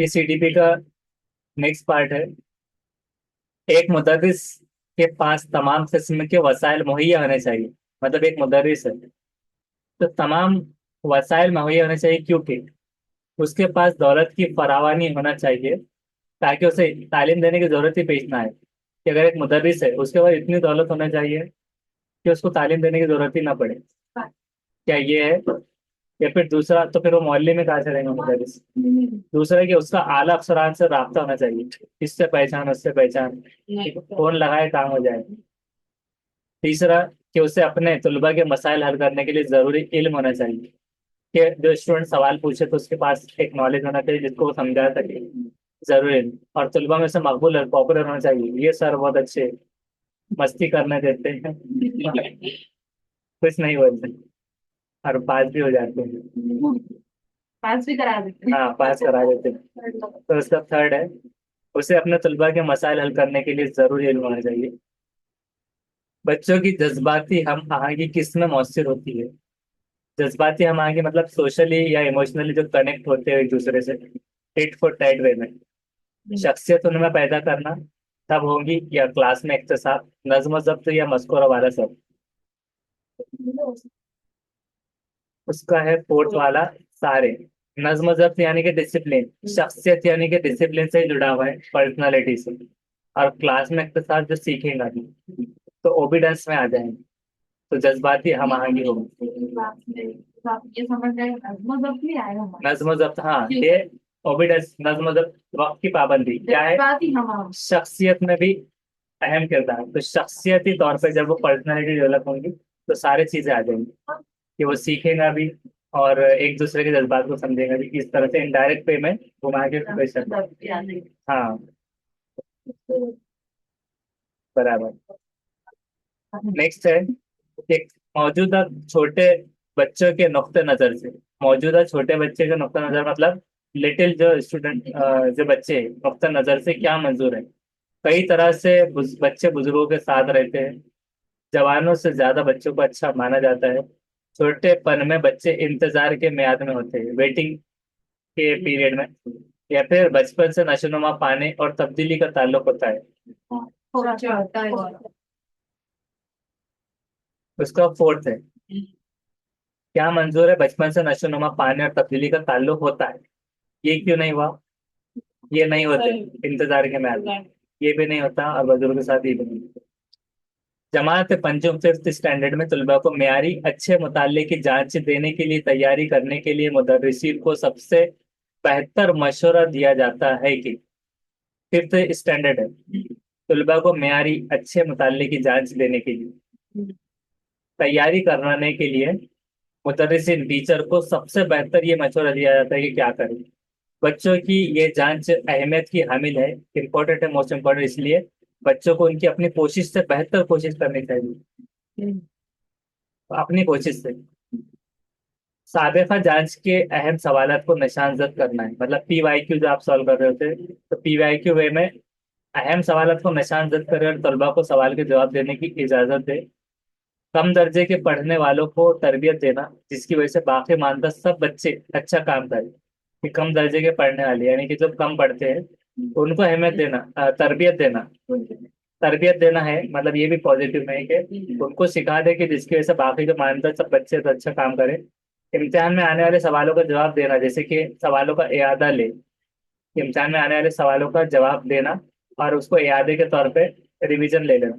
ये सीडीपी का next part है। एक मुदर्रिस के पास तमाम किस्म के वसाइल मुहैया होने चाहिए। मतलब एक मुदर्रिस है तो तमाम वसाइल मुहैया होने चाहिए, क्योंकि उसके पास दौलत की फरावानी होना चाहिए, ताकि उसे तालीम देने की जरूरत ही पेश ना आए। कि अगर एक मुदर्रिस है उसके पास इतनी दौलत होना चाहिए कि उसको तालीम देने की जरूरत ही ना पड़े। क्या ये है? या फिर दूसरा, तो फिर वो मोहल्ले में कहाँ से रहेंगे मुदर्रिस। दूसरा है कि उसका आला अफसरान से राब्ता होना चाहिए। इससे पहचान, उससे पहचान, फोन लगाए काम हो जाए। तीसरा, कि उसे अपने तलबा के मसाइल हल करने के लिए जरूरी इल्म होना चाहिए। कि जो स्टूडेंट सवाल पूछे तो उसके पास एक नॉलेज होना चाहिए जिसको वो समझा सके। जरूरी इल्म। और तलबा में से मकबूल और पॉपुलर होना चाहिए। ये सर बहुत अच्छे, मस्ती करने देते हैं, कुछ नहीं बोलते और पास भी हो जाते हैं। पास भी करा देते हैं। हाँ, पास करा देते हैं। तो उसका थर्ड है, उसे अपने तलबा के मसाइल हल करने के लिए जरूरी इल्म होना चाहिए। बच्चों की जज्बाती हम आहंगी किस में मौसर होती है? जज्बाती हम आहंगी मतलब सोशली या इमोशनली जो कनेक्ट होते हैं एक दूसरे से, टिट फॉर टैट वे में। शख्सियत उनमें पैदा करना तब होगी, या क्लास में इख्तिसाब, नज्म जब्त, या मस्कुरा वाला सब। उसका है फोर्थ वाला, सारे। नज्म जब्त यानी कि डिसिप्लिन, शख्सियत यानी कि डिसिप्लिन से ही जुड़ा हुआ है, पर्सनालिटी से। और क्लास में इख्तिसाब जो सीखेगा भी, तो ओबीडेंस में आ जाएंगे। तो जज्बाती हम आहंगी होगी। ये समझ गए, मतलब नहीं आएगा हमारे। नज्म जब्त, हाँ ये ओबीडेंस, नज्म जब्त, वक्त की पाबंदी क्या है? बात ही हम। शख्सियत में भी अहम किरदार। तो शख्सियती तौर पे जब वो पर्सनालिटी डेवलप होंगी तो सारी चीजें आ जाएंगी। कि वो सीखेगा भी और एक दूसरे के जज्बात को समझेगा भी, इस तरह से इनडायरेक्ट वे में घुमा के क्वेश्चन। हाँ, बराबर। नेक्स्ट है, एक मौजूदा छोटे बच्चों के नुक्ते नजर से। मौजूदा छोटे बच्चे के नुक्ता नजर मतलब लिटिल जो स्टूडेंट, जो बच्चे नुक्ता नजर से क्या मंजूर है? कई तरह से बच्चे बुजुर्गों के साथ रहते हैं। जवानों से ज्यादा बच्चों को अच्छा माना जाता है। छोटे पन में बच्चे इंतजार के मियाद में होते हैं, वेटिंग के पीरियड में। या फिर बचपन से नशोनुमा पाने और तब्दीली का ताल्लुक होता है। अच्छा होता है। उसका फोर्थ है, क्या मंजूर है? बचपन से नशोनुमा पाने और तब्दीली का ताल्लुक होता है। ये क्यों नहीं हुआ? ये नहीं होते इंतजार के मियाद में। ये भी नहीं होता और बुजुर्ग के साथ ये भी नहीं होता। जमात पंचम फिफ्थ स्टैंडर्ड में तलबा को मेयारी अच्छे मुताले की जांच देने के लिए तैयारी करने के लिए मुदर्रिसीन को सबसे बेहतर मशवरा दिया जाता है कि, फिफ्थ स्टैंडर्ड है, तलबा को मेयारी अच्छे मुताले की जांच देने के लिए तैयारी कराने के लिए मुदर्रिसीन टीचर को सबसे बेहतर ये मशवरा दिया जाता है कि क्या करें। बच्चों की ये जांच अहमियत की हामिल है, इम्पोर्टेंट है, मोस्ट इम्पोर्टेंट, इसलिए बच्चों को उनकी अपनी कोशिश से बेहतर कोशिश करनी चाहिए। अपनी कोशिश से साबिका जांच के अहम सवालात को निशानजद करना है। मतलब पीवाईक्यू जो आप सॉल्व कर रहे होते, तो पीवाईक्यू वे में अहम सवालात को निशानजद करें और तलबा को सवाल के जवाब देने की इजाजत दे। कम दर्जे के पढ़ने वालों को तरबियत देना, जिसकी वजह से बाकी मानदा सब बच्चे अच्छा काम करें। कि कम दर्जे के पढ़ने वाले यानी कि जो कम पढ़ते हैं, तो उनको अहमियत देना, तरबियत देना। तरबियत देना है मतलब ये भी पॉजिटिव में है कि उनको सिखा दे कि जिसकी वजह से बाकी जो मानदा सब बच्चे तो अच्छा काम करें। इम्तिहान में आने वाले सवालों का जवाब देना, जैसे कि सवालों का इयादा ले। इम्तिहान में आने वाले सवालों का जवाब देना और उसको इयादे के तौर पे रिवीजन ले लेना।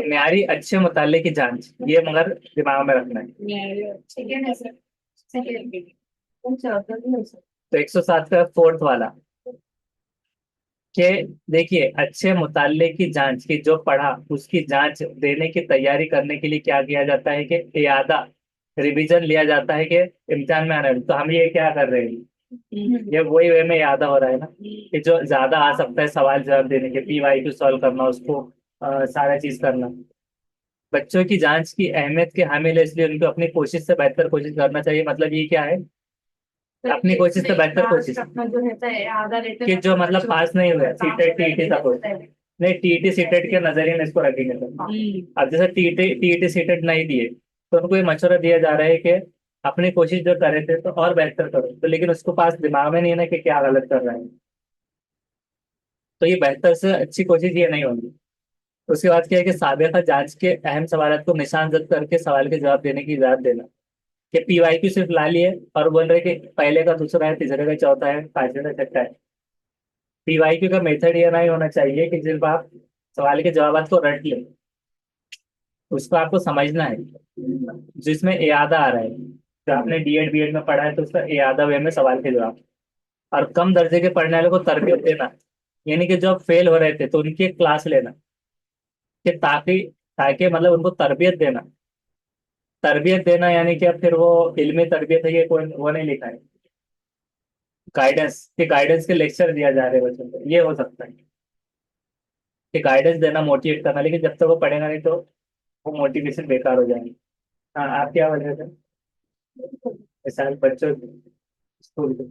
म्यारी अच्छे मुताले की जांच, ये मगर दिमाग में रखना है। तो 107 का फोर्थ वाला, कि देखिए अच्छे मुताले की जांच की, जो पढ़ा उसकी जांच देने की तैयारी करने के लिए क्या किया जाता है कि इयादा, रिवीजन लिया जाता है। कि इम्तिहान में आना है तो हम ये क्या कर रहे हैं, ये वही वे में यादा हो रहा है ना, कि जो ज्यादा आ सकता है सवाल जवाब देने के, पीवाईक्यू सॉल्व करना, उसको सारा चीज करना। बच्चों की जांच की अहमियत के हामिल है, इसलिए उनको अपनी कोशिश से बेहतर कोशिश करना चाहिए। मतलब ये क्या है? अपनी कोशिश से बेहतर कोशिश। अपना जो रहता है आधा रहता कि है। जो मतलब पास नहीं हुए सीटेट टीईटी सपोज, नहीं टीईटी सीटेट के नजरिए में इसको रखेंगे तो। अब जैसे टीईटी टीईटी सीटेट नहीं दिए, तो उनको ये मशवरा दिया जा रहा है कि अपनी कोशिश जो कर रहे थे तो और बेहतर करो, तो लेकिन उसको पास दिमाग में नहीं है ना कि क्या गलत कर रहा है, तो ये बेहतर से अच्छी कोशिश ये नहीं होगी। उसके बाद क्या है कि साबिका जांच के अहम सवालों को निशानजद करके सवाल के जवाब देने की इजाजत देना। कि पीवाईक्यू सिर्फ ला लिए और बोल रहे कि पहले का दूसरा है, तीसरे का चौथा है, पांचवे का छठा है। पीवाईक्यू का मेथड ये नहीं होना चाहिए कि सिर्फ आप सवाल के जवाब को रट लें, उसको आपको समझना है, जिसमें इयादा आ रहा है, जो आपने डीएड बीएड में पढ़ा है तो उसका इयादा वे में सवाल के जवाब। और कम दर्जे के पढ़ने वालों को तरबियत देना, यानी कि जो फेल हो रहे थे तो उनकी एक क्लास लेना, कि ताकि ताकि मतलब उनको तरबियत देना। तरबियत देना यानी कि अब फिर वो इल्मी तरबियत है, ये कोई वो नहीं लिखा है, गाइडेंस के, गाइडेंस के लेक्चर दिया जा रहे हैं बच्चों को, ये हो सकता है कि गाइडेंस देना, मोटिवेट करना, लेकिन जब तक वो पढ़ेगा नहीं तो वो मोटिवेशन बेकार हो जाएगी। हाँ, आप क्या वजह से मिसाल बच्चों स्कूल के।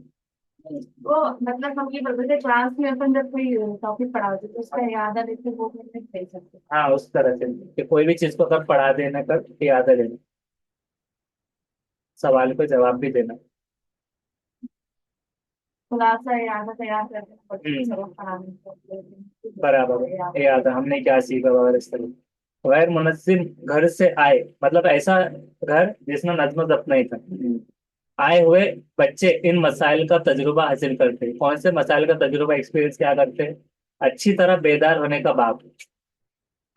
वो मतलब हम ये बोलते थे क्लास में अपन जब कोई टॉपिक पढ़ाते तो उसका याद आ देते वो मैंने दे सकते। हाँ, उस तरह से कि कोई भी चीज को कर पढ़ा देना, कर याद देना, सवाल को जवाब भी देना। खुलासा याद तैयार करके बच्चों को हम्म, सबक पढ़ाने बराबर है, याद है हमने क्या सीखा वगैरह इस तरह। गैर मुनज्जिम घर से आए, मतलब ऐसा घर जिसमें नज्म जब्त नहीं था, आए हुए बच्चे इन मसाइल का तजुर्बा हासिल करते हैं। कौन से मसाइल का तजुर्बा, एक्सपीरियंस क्या करते हैं? अच्छी तरह बेदार होने का बाप,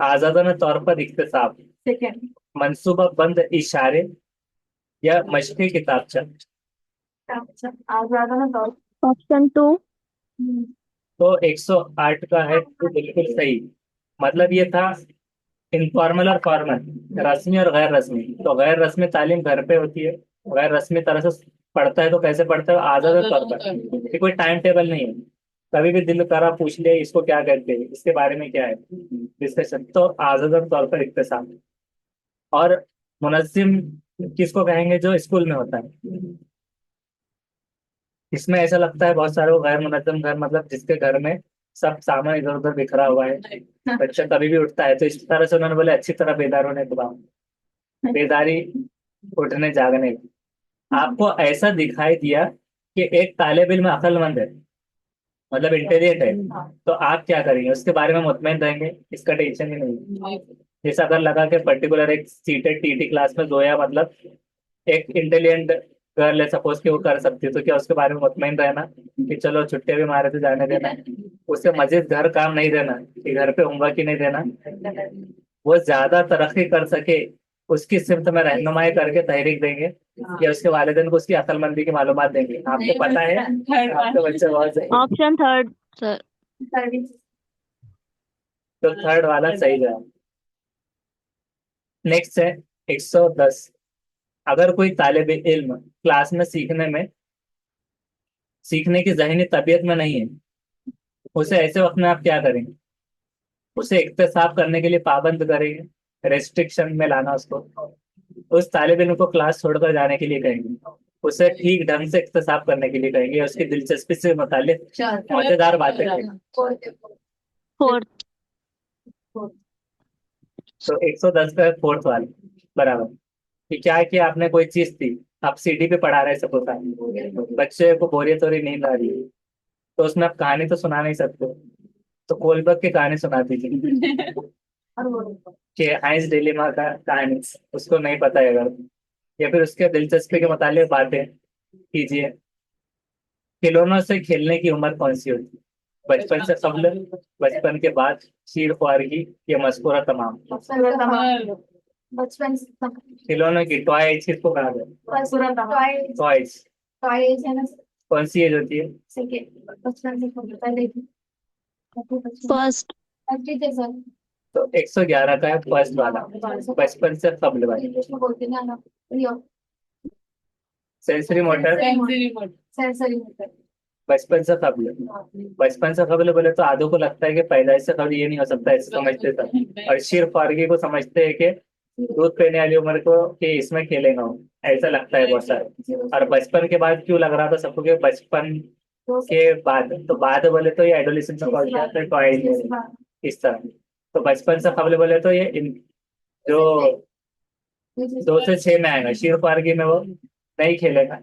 आजादाना तौर पर इख्तिसाब, सेकेंड। मंसूबा बंद इशारे, या मशक़ी किताबचा। अच्छा आज ज्यादा ना तो ऑप्शन टू। तो 108 का है तो बिल्कुल सही। मतलब ये था इनफॉर्मल और फॉर्मल, रस्मी और गैर रस्मी। तो गैर रस्मी तालीम घर पे होती है, गैर रस्मी तरह से पढ़ता है तो कैसे पढ़ता है, आजाद तौर पर, ये कोई टाइम टेबल नहीं है। कभी भी दिल करा पूछ ले इसको क्या कहते हैं, इसके बारे में क्या है डिस्कशन, तो आजाद तौर पर इख्तिसाम। और मुनज्जिम किसको कहेंगे, जो स्कूल में होता है। इसमें ऐसा लगता है बहुत सारे को गैर मुनज्जम घर, मतलब जिसके घर में सब सामान इधर उधर बिखरा हुआ है, बच्चा कभी भी उठता है, तो इस तरह से उन्होंने बोले अच्छी तरह बेदार होने के बाद, बेदारी उठने जागने की। आपको ऐसा दिखाई दिया कि एक तालिब इल्म अक्लमंद है, मतलब इंटेलिजेंट है, तो आप क्या करेंगे, उसके बारे में मुतमईन रहेंगे, इसका टेंशन ही नहीं। जैसा अगर लगा कि पर्टिकुलर एक सीटेड टीटी क्लास में जोया, मतलब एक इंटेलिजेंट गर्ल है सपोज कि वो कर सकती है, तो क्या उसके बारे में मुतमईन रहना कि चलो छुट्टियां भी मारे तो जाने देना, उसे मजीद घर काम नहीं देना कि घर पे होमवर्क ही नहीं देना, वो ज्यादा तरक्की कर सके उसकी सिमत में रहनुमाई करके तहरीक देंगे, या उसके वालिदैन को उसकी अक्लमंदी की मालूमात देंगे। आपको पता है आपके बच्चे बहुत सही, ऑप्शन थर्ड सर। सर्विस। तो थर्ड वाला सही जवाब। नेक्स्ट है 110। अगर कोई तालिब इल्म क्लास में सीखने की जहनी तबीयत में नहीं है, उसे ऐसे वक्त में आप क्या करेंगे? उसे इख्तिसाब करने के लिए पाबंद करेंगे, रेस्ट्रिक्शन में लाना उसको, उस तालिब इल्म को क्लास छोड़कर जाने के लिए कहेंगे, उसे ठीक ढंग से इख्तिसाब करने के लिए कहेंगे, उसकी दिलचस्पी से मुतालिक मजेदार बातें कहेंगे। फोर्थ। तो 110 का फोर्थ वाला बराबर। कि क्या है कि आपने कोई चीज थी, आप सीडी पे पढ़ा रहे सब होता है, बच्चे को बोरियत हो रही, नींद आ रही है, तो उसमें आप कहानी तो सुना नहीं सकते, तो कोलबर्ग की कहानी सुना दीजिए कि हाइंस डिलेमा का कहानी, उसको नहीं पता है अगर, या फिर उसके दिलचस्पी के मुतालिक बातें कीजिए। खिलौनों से खेलने की उम्र कौन सी होती है? बचपन से कब्ल, बचपन के बाद, शीर ख्वारगी, या मस्कुरा तमाम। बचपन से खिलौनों की टॉय एज किसको कहा जाए? टॉयज टॉयज है ना। कौन सी एज होती है? सेकेंड बचपन से पहले फर्स्ट। सर तो 111 का है फर्स्ट वाला, बचपन से कब्ल वाला। इंग्लिश में बोलते हैं ना सेंसरी मोटर, सेंसरी बचपन से कब्ल। बचपन से कब्ल बोले तो आधों को लगता है कि पैदाइश से कब्ल ये नहीं हो सकता, ऐसे समझते थे। और शीर फारगी को समझते हैं कि दूध पीने वाली उम्र को कि इसमें खेलेगा वो, ऐसा लगता है बहुत सारे। और बचपन के बाद क्यों लग रहा था सबको कि बचपन के बाद, तो बाद बोले तो ये एडोलेसेंस में पहुंच जाता है, टॉयज इस तरह। तो बचपन से कब्ल बोले तो ये जो 2 से 6 में आएगा, शीर फारगी में वो नहीं खेलेगा।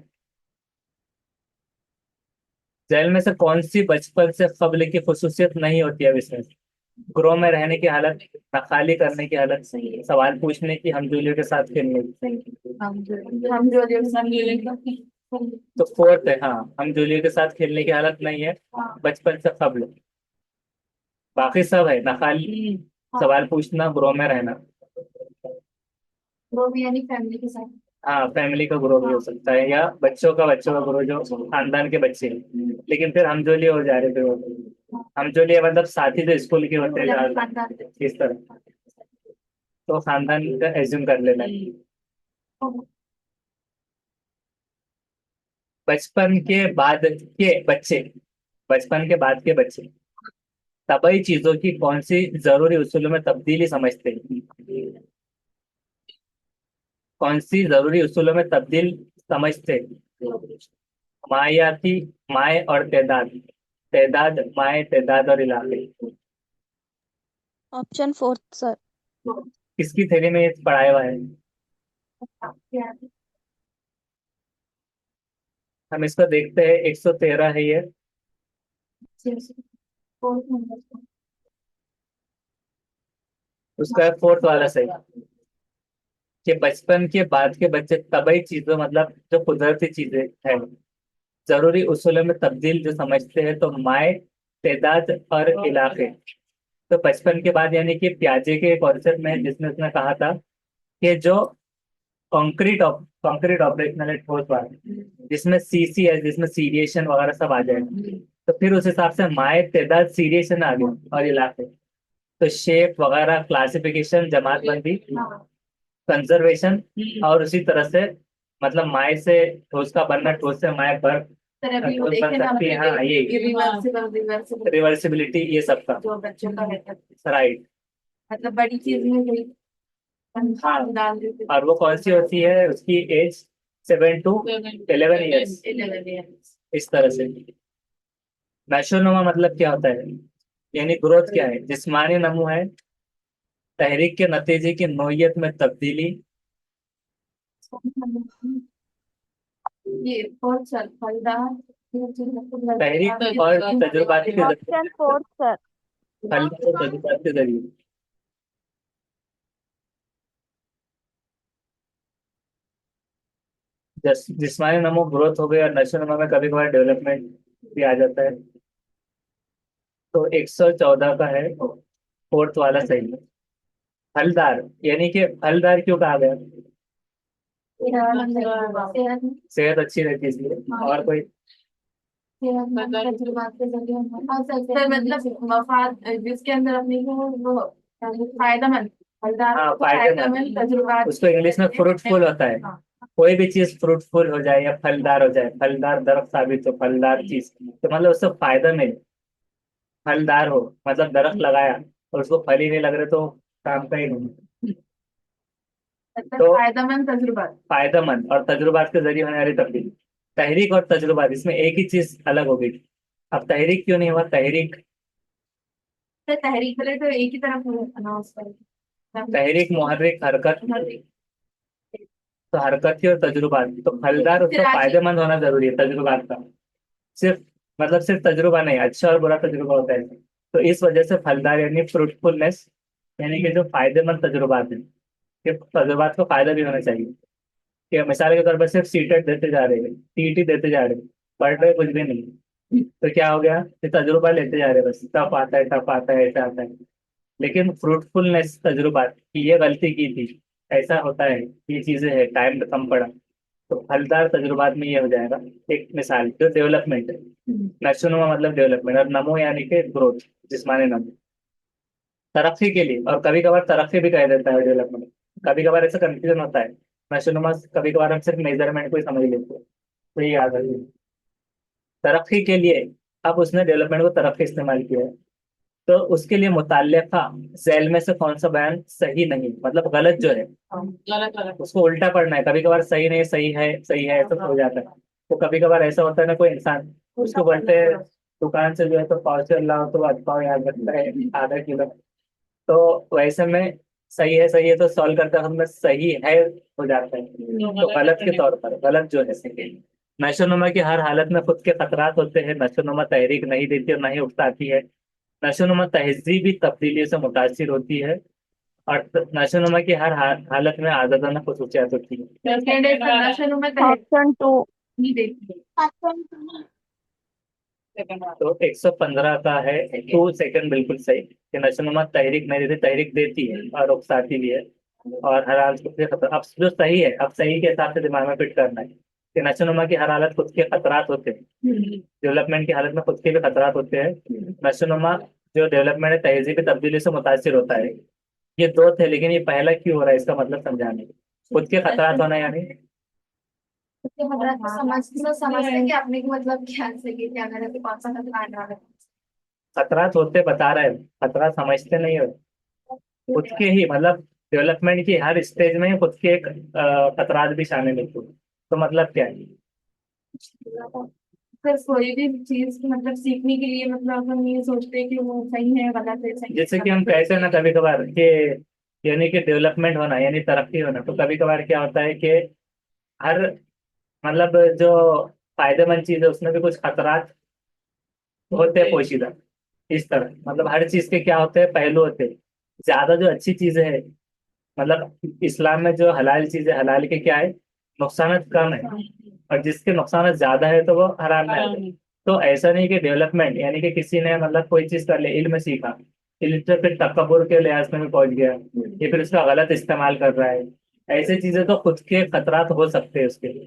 जेल में से कौन सी बचपन से कब्ल की खसूसियत नहीं होती है इसमें? ग्रो में रहने की हालत, नखाली करने की हालत, सही है। सवाल पूछने की, हमजोलियों के साथ खेलने की। सही है। हम जो तो फोर्थ है, हाँ, हमजोलियों के साथ खेलने की हालत नहीं है हाँ बचपन से कब्ल। बाकी सब है, नखाली, हाँ, सवाल पूछना, ग्रो में रहना। वो भी यानी फैमिली के साथ। हाँ, फैमिली का ग्रो भी हो सकता है, या बच्चों का ग्रो जो खानदान के बच्चे हैं। लेकिन फिर हमजोली हो जा रहे थे वो। हमजोली मतलब साथी जो स्कूल के होते हैं ज्यादातर, इस तरह। तो खानदान का एज्यूम कर लेना है। बचपन के बाद के बच्चे, बचपन के बाद के बच्चे तबई चीजों की कौन सी जरूरी उसूलों में तब्दीली समझते हैं? कौन सी जरूरी उसूलों में तब्दील समझते हैं? मायाती, माए और तादाद, तादाद, माए, तादाद और इलाके। Option fourth sir. किसकी थ्योरी में ये पढ़ाया हुआ है? हम इसको देखते हैं, 113 है ये। उसका फोर्थ वाला सही, कि बचपन के बाद के बच्चे तबई चीजों मतलब जो कुदरती चीजें हैं, जरूरी उसूलों में तब्दील जो समझते हैं, तो माए, तादाद और इलाके। तो बचपन के बाद यानी कि प्याजे के कॉन्सेप्ट में जिसमें उसने कहा था कि जो कंक्रीट ऑपरेशनल है, ठोस बात, जिसमें सीसी है, जिसमें सीरिएशन वगैरह सब आ जाए, तो फिर उस हिसाब से माए, तादाद, सीरिएशन आ गया और इलाके। तो शेप वगैरह, क्लासिफिकेशन, जमात बंदी, कंजर्वेशन, और उसी तरह से मतलब माए से ठोस का बनना, ठोस से माए पर सर अभी वो बन देखे ना सकती है, हाँ ये रिवर्सिबल रिवर्सिबिलिटी, ये सब का जो बच्चों का रहता है, राइट। मतलब बड़ी चीज में कोई हाँ, डाल देते और वो कौन सी होती है, उसकी एज 7 to 11 ईयर्स, 11 इस तरह से। नशोनुमा मतलब क्या होता है, यानी ग्रोथ क्या है? जिस्मानी नमू है, तहरीक के नतीजे की नोयत में तब्दीली, ये बहुत चल फलदार तहरीक और तजुर्बात के जरिए, ऑप्शन फोर्थ सर। फलदार और तजुर्बात के जरिए। जिस्मानी नमू ग्रोथ हो गया, और नशोनुमा में कभी कभार डेवलपमेंट भी आ जाता है। तो 114 का है फोर्थ वाला सही है। फलदार, यानी कि फलदार क्यों कहा गया? सेहत अच्छी रहती है इसलिए। और कोई? सर मतलब मफाद जिसके अंदर अपनी को वो फायदेमंद फलदार हाँ, फायदेमंद तजुर्बात उसको इंग्लिश में फ्रूटफुल होता है। हाँ कोई भी चीज फ्रूटफुल हो जाए या फलदार हो जाए, फलदार दरख्त साबित हो, फलदार चीज, तो मतलब उससे फायदा मिले। फलदार हो मतलब दरख्त लगाया और उसको फल ही नहीं लग रहे, तो काम का ही नहीं। मतलब तो फायदेमंद तजुर्बात। फायदेमंद और तजुर्बात के जरिए होने वाली तब्दीली, तहरीक और तजुर्बात, इसमें एक ही चीज अलग हो गई। अब तहरीक क्यों नहीं हुआ? तहरीक, तो तहरीक वाले तो एक ही तरफ अनाउंस करें। तहरीक मुहर्रिक हरकत, तो हरकत की और तजुर्बात, तो फलदार उसका फायदेमंद होना जरूरी है तजुर्बात का। सिर्फ मतलब सिर्फ तजुर्बा नहीं, अच्छा और बुरा तजुर्बा होता है। तो इस वजह से फलदार यानी फ्रूटफुलनेस, यानी कि जो फायदेमंद तजुर्बात है, कि तजुर्बात को फायदा भी होना चाहिए। कि मिसाल के तौर पर सिर्फ सीटेट देते जा रहे हैं, टीटी देते जा रहे हैं, पढ़ रहे कुछ भी नहीं, तो क्या हो गया कि तजुर्बा लेते जा रहे हैं, बस टफ आता है, टफ आता है, ऐसा आता है। लेकिन फ्रूटफुलनेस तजुर्बा कि ये गलती की थी, ऐसा होता है, ये चीजें है, टाइम कम पड़ा, तो फलदार तजुर्बात में ये हो जाएगा। एक मिसाल जो डेवलपमेंट है, नशोनुमा मतलब डेवलपमेंट, और नमो यानी कि ग्रोथ, जिस्मानी नमो, तरक्की के लिए। और कभी कभार तरक्की भी कह देता है डेवलपमेंट, कभी कभार ऐसा कंफ्यूजन होता है। नशोनुमा कभी कभार हम सिर्फ मेजरमेंट को ही समझ लेते हैं, तो ये याद रखिए, तरक्की के लिए। अब उसने डेवलपमेंट को तरक्की इस्तेमाल किया है, तो उसके लिए मुताल्लिका सेल में से कौन सा बयान सही नहीं, मतलब गलत जो है, उसको उल्टा पढ़ना है। कभी कभार सही नहीं, सही है, सही है, ऐसा हो जाता है। तो कभी कभार ऐसा होता है ना, कोई इंसान, उसको बोलते हैं दुकान से जो है तो पाव चल रहा हो, तो अटपाव याद रखता है, आधा किलो। तो वैसे में सही है तो सॉल्व करते वक्त सही है हो जाता है, तो गलत के तौर पर गलत जो है सेकेंड। नशोनुमा की हर हालत में खुद के खतरात होते हैं, नशोनुमा तहरीक नहीं देती और ना ही उकसाती है। नशोनुमा तहजीबी तब्दीली से मुतासिर होती है, और नशोनुमा की हर हालत में आजादाना खसूसियात होती है। सेकंड है नशा में तहरीक ऑप्शन टू। नहीं देती है। तो 115 का है 2 सेकंड बिल्कुल सही, कि नशोनुमा तहरीक नहीं देती, तहरीक देती है और उकसाती भी है, और हर हालत खुद के खतर। अब जो सही है, अब सही के हिसाब से दिमाग में फिट करना है कि नशोनुमा की हर हालत खुद के खतरात होते हैं, डेवलपमेंट की हालत में खुद के भी खतरात होते हैं। नशोनुमा जो डेवलपमेंट है तहजीबी तब्दीली से मुतासिर होता है। ये दो थे, लेकिन ये पहला क्यों हो रहा है इसका मतलब समझाने, खुद के खतरात होना यानी उसके हमारा समझते कि अपने को मतलब क्या सही क्या गलत है, कौन सा खतरा आ रहा है। खतरात होते बता रहे हैं, खतरा समझते नहीं हो। खुद के ही मतलब डेवलपमेंट की हर स्टेज में खुद के एक खतरात भी शामिल होते हैं। तो मतलब क्या है, फिर कोई भी चीज मतलब सीखने के लिए मतलब हम ये सोचते हैं कि वो सही है गलत है सही जैसे कि हम कहते हैं ना कभी कभार कि यानी कि डेवलपमेंट होना यानी तरक्की होना, तो कभी कभार क्या होता है कि हर मतलब जो फायदेमंद चीज है उसमें भी कुछ खतरात होते हैं पोशीदा। इस तरह मतलब हर चीज के क्या होते हैं, पहलू होते हैं। ज्यादा जो अच्छी चीजें है, मतलब इस्लाम में जो हलाल चीज है, हलाल के क्या है, नुकसान कम है, और जिसके नुकसान ज्यादा है तो वो हराम में आते हैं। तो ऐसा नहीं कि डेवलपमेंट यानी कि किसी ने मतलब कोई चीज कर लिया, इल्म सीखा, इल्म से फिर तकब्बुर के लिहाज में भी पहुंच गया, या फिर उसका गलत इस्तेमाल कर रहा है। ऐसी चीजें तो खुद के खतरात हो सकते हैं उसके लिए।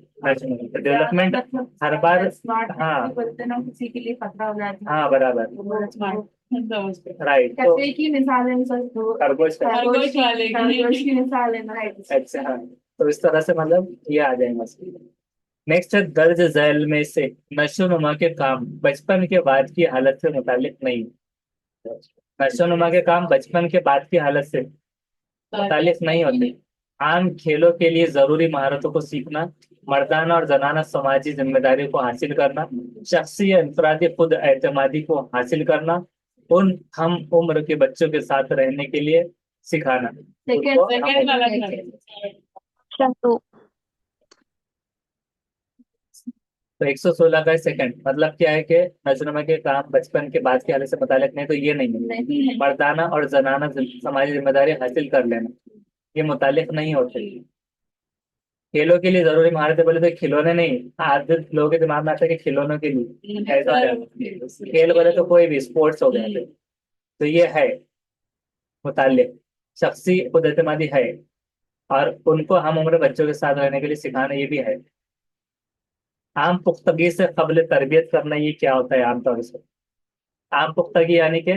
डेवलपमेंट हर बार, स्मार्ट हाँ बोलते हैं ना किसी के लिए खतरा हो जाता हाँ बराबर, है। राइट। तो कैफे की मिसाल है सर, तो खरगोश का, खरगोश की मिसाल है राइट। अच्छा हाँ, तो इस तरह से मतलब ये आ जाएगा। नेक्स्ट है दर्ज झैल में से नशोनुमा के काम बचपन के बाद की हालत से मुतालिक नहीं। नशोनुमा के काम बचपन के बाद की हालत से मुतालिक नहीं होते। आम खेलों के लिए जरूरी महारतों को सीखना, मर्दाना और जनाना समाजी जिम्मेदारी को हासिल करना, शख्सी या इंफरादी खुद एतमादी को हासिल करना, उन हम उम्र के बच्चों के साथ रहने के लिए सिखाना। सेकंड उनको सेकंड वाला ऑप्शन टू। तो 116 का सेकंड मतलब क्या है कि नजरमा के काम बचपन के बाद की हालत से मुतालिक नहीं, तो ये नहीं है। मर्दाना और जनाना समाजी जिम्मेदारी हासिल कर लेना, ये मुतालिक नहीं होते। खेलों के लिए जरूरी महारतें बोले तो खिलौने नहीं, आज लोगों के दिमाग में आता है कि खिलौनों के लिए ऐसा हो जाता है। खेल बोले तो कोई भी स्पोर्ट्स हो गया, तो ये है मुतालिक, शख्सी खुद एतमादी है, और उनको हम उम्र बच्चों के साथ रहने के लिए सिखाना ये भी है। आम पुख्तगी से कबल तरबियत करना, ये क्या होता है आमतौर से, आम पुख्तगी यानी कि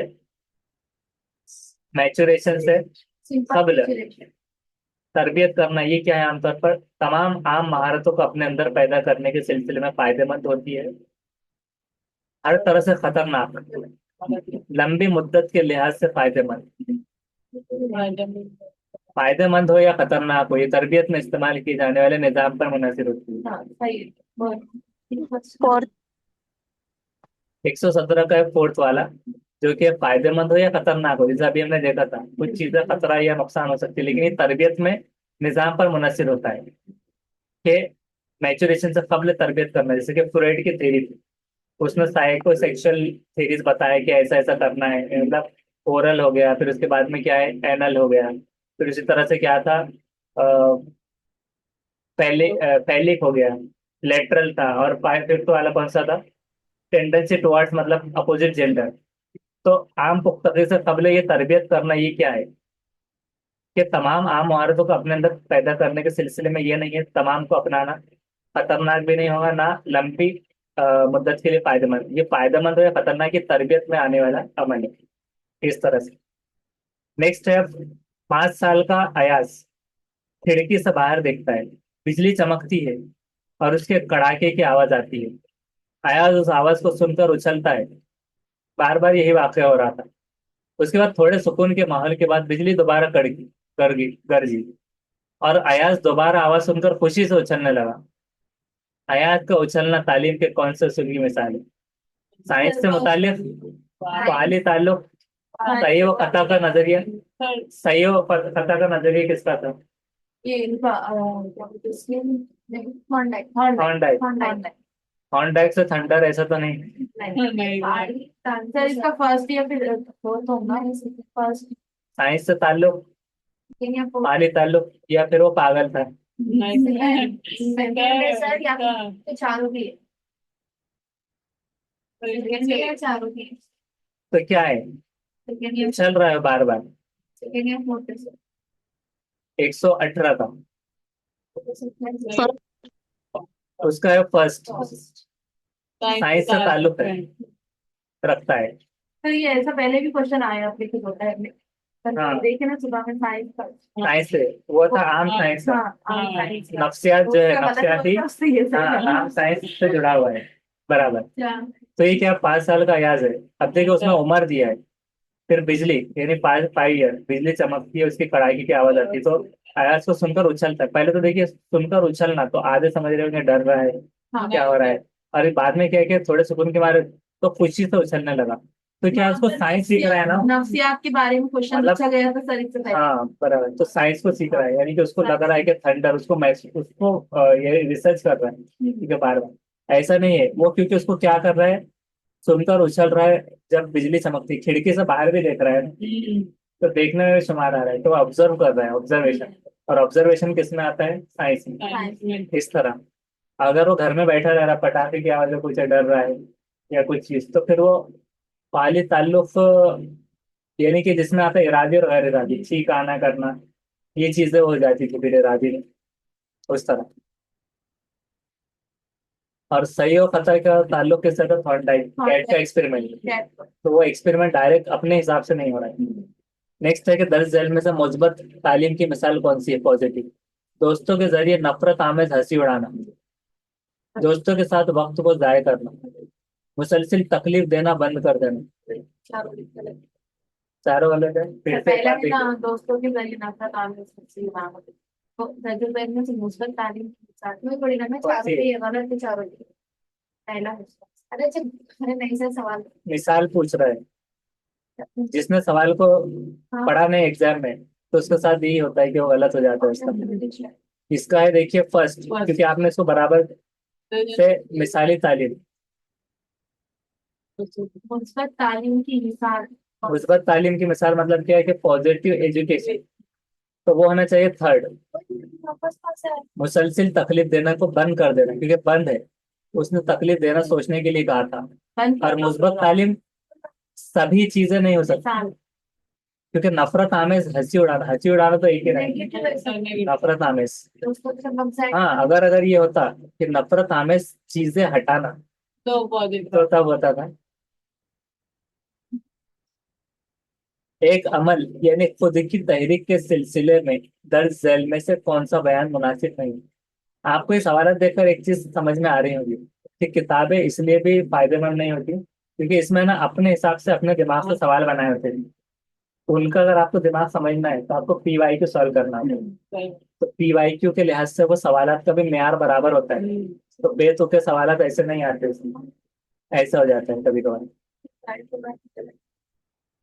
मैचुरेशन से कबल तरबियत करना, ये क्या है, आमतौर पर तमाम आम महारतों को अपने अंदर पैदा करने के सिलसिले में फायदेमंद होती है, हर तरह से खतरनाक, लंबी मुद्दत के लिहाज से फायदेमंद। फायदेमंद हो या खतरनाक हो, ये तरबियत में इस्तेमाल किए जाने वाले निज़ाम पर मुनहसर होती है। हाँ सही है बहुत। फोर्थ। 117 का है फोर्थ वाला, जो कि फायदेमंद हो या खतरनाक हो। जैसे अभी हमने देखा था कुछ चीजें खतरा या नुकसान हो सकती है, लेकिन ये तरबियत में निज़ाम पर मुनहसर होता है कि मैचुरेशन से कबल तरबियत करना। जैसे कि फ्रॉइड की थ्योरी थी, उसमें साइको सेक्सुअल थ्योरीज बताया कि ऐसा ऐसा करना है, मतलब ओरल हो गया, फिर उसके बाद में क्या है एनल हो गया, फिर उसी तरह से क्या था पहले पैलिक हो गया, लेटरल था, और फिफ्थ वाला कौन सा था, टेंडेंसी टुवर्ड्स मतलब अपोजिट जेंडर। तो आम पुख्तगी से कबल ये तरबियत करना, ये क्या है कि तमाम आम मुहारतों को अपने अंदर पैदा करने के सिलसिले में, ये नहीं है तमाम को अपनाना, खतरनाक भी नहीं होगा ना लंबी मुद्दत के लिए फायदेमंद। ये फायदेमंद हो या खतरनाक, ये तरबियत में आने वाला अमल है। इस तरह से नेक्स्ट है 5 साल का अयाज खिड़की से बाहर देखता है, बिजली चमकती है और उसके कड़ाके की आवाज आती है। अयाज उस आवाज को सुनकर उछलता है। बार बार यही वाकया हो रहा था। उसके बाद थोड़े सुकून के माहौल के बाद बिजली दोबारा कड़की, गरजी, और अयाज दोबारा आवाज सुनकर खुशी से उछलने लगा। अयाज का उछलना तालीम के कौन से उसूल की मिसाल है, साइंस से मुतालिक, फाली ताल्लुक, सही व कता का नजरिया, सही हो फतह का नजरिया किसका था? ये इनका क्या बोलते हैं इसके थॉर्नडाइक थॉर्नडाइक हॉर्नडाइक। थॉर्नडाइक हॉर्नडाइक से थंडर ऐसा तो नहीं? नहीं सर इसका फर्स्ट या फिर फोर्थ होगा फर्स्ट साइंस से ताल्लुक, या फोर्थ माली ताल्लुक, या फिर वो पागल था? सर या फिर चारों भी है सेकंड या चारों भी है तो क्या है? सेकंड या चल रहा है बार बार। सेकंड या फोर्थ 118 का फर्स्ट। उसका है फर्स्ट। साइंस से ताल्लुक है, रखता है। सर ये ऐसा पहले भी क्वेश्चन आया आपके कुछ होता है सर हाँ। देखे ना सुबह में साइंस का साइंस से वो था आम साइंस का। हाँ साइंस का नफ्सियात जो है, उसका पता नफ्सियाती। चलता है उससे ये हाँ, सर आम साइंस से जुड़ा हुआ है। बराबर। क्या तो ये क्या 5 साल का अयाज है। अब देखिए उसमें उम्र दिया है, फिर बिजली, यानी 5 5 ईयर बिजली चमकती है, उसकी कड़ाकी की आवाज आती है, तो अयाज को सुनकर उछलता है। पहले तो देखिए सुनकर उछलना, तो आधे समझ रहे होंगे डर रहा है, हाँ क्या हो रहा है। और ये बाद में क्या है कि थोड़े सुकून के मारे तो खुशी से उछलने लगा। तो क्या उसको साइंस सीख रहा है ना, नफ्सियात के बारे में क्वेश्चन मतलब। पूछा गया था सर इससे पहले हाँ बराबर, तो साइंस को सीख रहा है, यानी कि उसको लग रहा है कि थंडर उसको महसूस, उसको ये रिसर्च कर रहा है, ठीक है, बार बार। ऐसा नहीं है वो, क्योंकि उसको क्या कर रहा है, सुनकर उछल रहा है। जब बिजली चमकती है, खिड़की से बाहर भी देख रहा है, तो देखने में शुमार आ रहा है, तो ऑब्जर्व कर रहा है, ऑब्जर्वेशन। और ऑब्जर्वेशन किस में आता है? साइंस में। इस तरह अगर वो घर में बैठा रह रहा, पटाखे की आवाज में कुछ डर रहा है या कुछ चीज, तो फिर वो पाली ताल्लुक, यानी कि जिसमें आता है इरादी और गैर इरादी, ठीक आना करना, ये चीजें हो जाती थी फिर इरादी में, उस तरह। और सही और खता का ताल्लुक किससे था? थॉर्नडाइक कैट का एक्सपेरिमेंट। तो वो एक्सपेरिमेंट डायरेक्ट अपने हिसाब से नहीं हो रहा है। नेक्स्ट है कि दर्ज झेल में से मुस्बत तालीम की मिसाल कौन सी है? पॉजिटिव। दोस्तों के जरिए नफरत आमेज हंसी उड़ाना, दोस्तों के साथ वक्त को जाया करना, मुसलसल तकलीफ देना बंद कर देना। चारों अलग है, फिर से एक पहला बार है ना देखिए। दोस्तों के जरिए नफरत आने से इमाम होते तो रजल बैग में से मुस्बत तालीम के साथ में थोड़ी ना कौन चारों सी है? पे ये गलत है चारों पे पहला है अरे जब अरे नहीं सर सवाल मिसाल पूछ रहा है, जिसने सवाल को हाँ पढ़ा नहीं एग्जाम में, तो उसके साथ यही होता है कि वो गलत हो जाता है उसका। इसका है देखिए फर्स्ट, क्योंकि आपने इसको बराबर से मिसाली तालीम। मुस्बत तालीम की मिसाल मुस्बत तालीम की मिसाल मतलब क्या है कि पॉजिटिव एजुकेशन, तो वो होना चाहिए थर्ड। मुसलसिल तकलीफ देना को बंद कर देना, क्योंकि बंद है, उसने तकलीफ देना सोचने के लिए कहा था। और मुस्बत तालीम सभी चीजें नहीं हो सकती, क्योंकि नफरत आमेज हंसी उड़ाना, हंसी उड़ाना तो एक ही नहीं, नफरत आमेज। दोस्तों के सब साइड हाँ, अगर अगर ये होता कि नफरत आमेज चीजें हटाना, तो तब होता था। एक अमल यानी खुद की तहरीक के सिलसिले में दर्ज झेल में से कौन सा बयान मुनासिब नहीं? आपको ये सवाल देखकर एक चीज समझ में आ रही होगी कि किताबें इसलिए भी फायदेमंद नहीं होती, क्योंकि इसमें ना अपने हिसाब से अपने दिमाग से सवाल बनाए होते हैं। उनका अगर आपको दिमाग समझना है, तो आपको PYQ सॉल्व करना होगा। तो PYQ के लिहाज से वो सवालात का भी मेयार बराबर होता है, तो बेतुके सवालात ऐसे नहीं आते उसमें। ऐसा हो जाता है कभी कभार।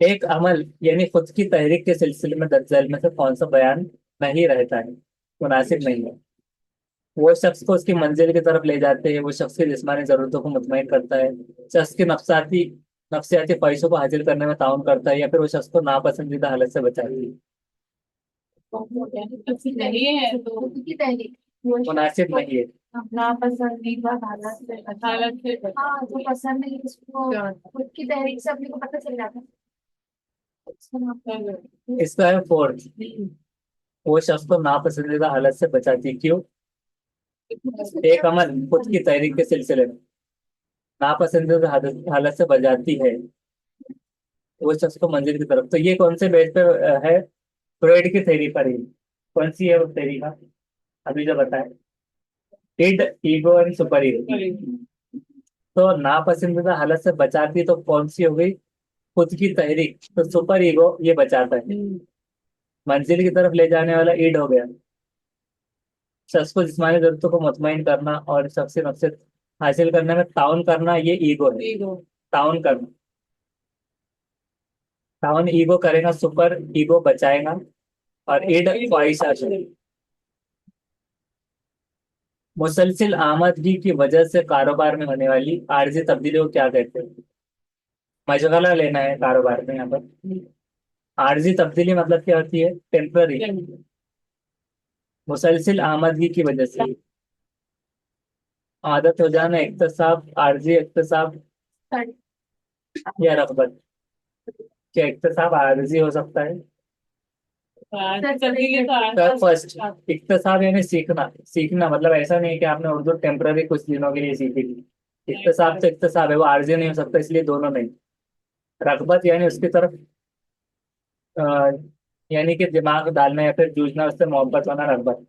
एक अमल यानी खुद की तहरीक के सिलसिले में दर्ज झेल में से कौन सा बयान नहीं रहता है, मुनासिब नहीं है? वो शख्स को उसकी मंजिल की तरफ ले जाते हैं, वो शख्स की जिस्मानी जरूरतों को मुतमईन करता है, शख्स की नफसियाती ख्वाहिशों को हासिल करने में ताउन करता है, या फिर वो शख्स को नापसंदीदा हालत से बचाती है? नहीं है तो की तहरीक मुनासिब नहीं है। अपना पसंदीदा हालत से हाँ जो पसंद है उसको खुद की तहरीक से अपने को पता चल जाता है इसका है फोर्थ, वो शख्स को नापसंदीदा हालत से बचाती है। क्यों? एक अमल खुद की तहरीक के सिलसिले में नापसंदीदा हालत से बचाती है वो शख्स को मंजिल की तरफ, तो ये कौन से बेस पे है? फ्रॉइड की थ्योरी पर ही। कौन सी है वो थ्योरी का? अभी जो बताए, id, ego and super ego. तो नापसंदीदा हालत से बचाती तो कौन सी हो गई? खुद की तहरीक। तो सुपर ईगो ये बचाता है, मंजिल की तरफ ले जाने वाला ईड हो गया, शख्स को जिस्मानी जरूरतों को मुतमईन करना और शख्सी मकसद हासिल करने में ताउन करना, ये ईगो है। ताउन करना। डाउन ईगो करेगा, सुपर ईगो बचाएगा, और इड ख्वाहिशा है। मुसलसिल आमदनी की वजह से कारोबार में होने वाली आर्जी तब्दीली को क्या कहते हैं? मशगला लेना है कारोबार में यहाँ पर। आर्जी तब्दीली मतलब क्या होती है? टेम्पररी। मुसलसिल आमदनी की वजह से, आदत हो जाना, इक्तसाब, आर्जी इक्तसाब या रगबत। क्या इक्तसाब आर्जी हो सकता है? फर्स्ट, इक्तसाब यानी सीखना। सीखना मतलब ऐसा नहीं कि आपने उर्दू टेम्पररी कुछ दिनों के लिए सीखी थी। इक्तसाब तो इक्तसाब है, वो आर्जी नहीं हो सकता, इसलिए दोनों नहीं। रगबत यानी उसकी तरफ अ, यानी कि दिमाग डालना या फिर जूझना, उससे मोहब्बत होना, रगबत।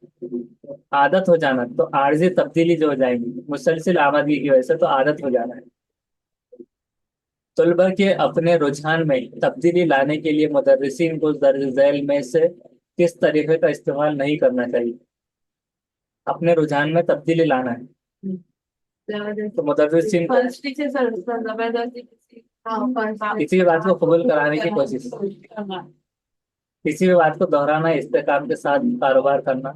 आदत हो जाना तो आर्जी तब्दीली जो हो जाएंगी मुसलसिल आमदनी की वजह से, तो आदत हो जाना है। तलबा के अपने रुझान में तब्दीली लाने के लिए मुदर्रिसीन को दर्ज झैल में से किस तरीके का इस्तेमाल नहीं करना चाहिए? अपने रुझान में तब्दीली लाना है तो मुदर्रिसीन को फर्स्ट से सर जबरदस्ती हाँ फर्स्ट किसी भी बात को कबूल कराने की कोशिश, किसी भी बात को दोहराना, इस्तेकाम के साथ कारोबार करना,